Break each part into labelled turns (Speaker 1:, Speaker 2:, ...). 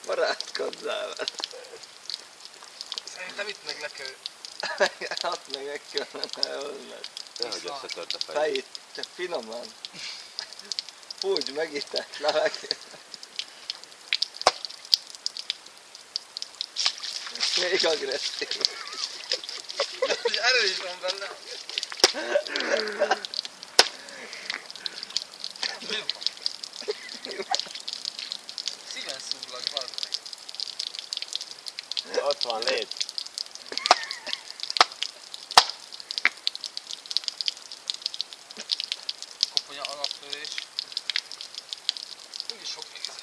Speaker 1: Barátkozzál vele.
Speaker 2: Szerintem itt meg le kell...
Speaker 1: Hát meg kellene hoznod.
Speaker 3: Nehogy összetört a fejét.
Speaker 1: Fejét, csak finoman. Fúgy megitett levegő. Még agresszív.
Speaker 2: Erő is van benne. Szíven szúrlak, bazd meg.
Speaker 3: Ott van, légy.
Speaker 2: Koponya alaptörés. Úgyis sok még ez.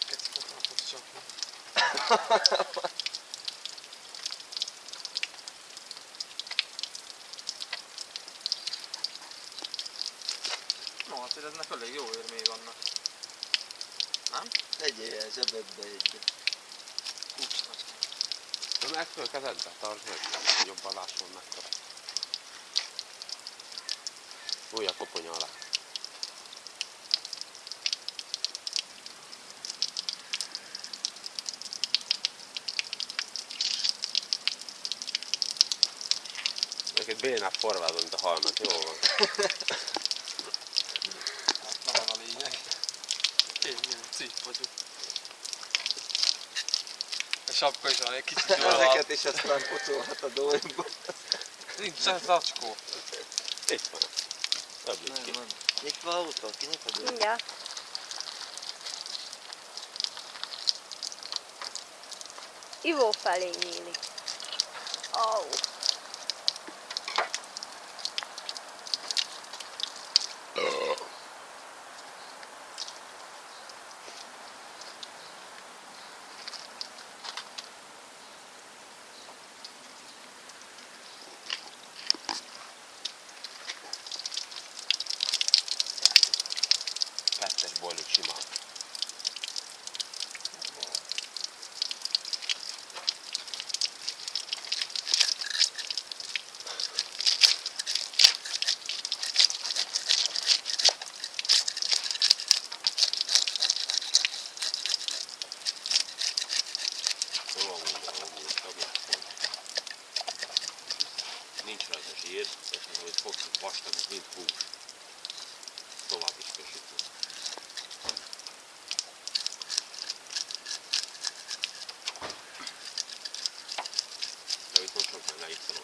Speaker 2: Keci koponyát fogsz csapni. No, hát eznek elég jó örmény vannak. Nem?
Speaker 1: Tegyél zsebedbe egyet.
Speaker 2: Kulcs nagy.
Speaker 3: Nem ezt föl kezedbe, tartsd meg. Jobban lásson mekkora. Új a koponya alá. Neked bénább forrázol, mint a halnak, jó van.
Speaker 2: Nem van a lényeg. Én ilyen cip vagyok. A sapka is van egy kicsit jól van.
Speaker 1: Ezeket is aztán pucolhat a dólyba.
Speaker 2: Nincs zacskó.
Speaker 3: Itt van. Öblít ki.
Speaker 1: Nem, van. Nyitva autó, kinyitod őt?
Speaker 4: Mindjárt. Ivó felé nyílik. Au.
Speaker 3: Kettes bolylik simán. Nincs rajta zsír, és az, amit fogsz, vastag, az mind hús. Tovább is kösítünk. De viszont sok benne itt van.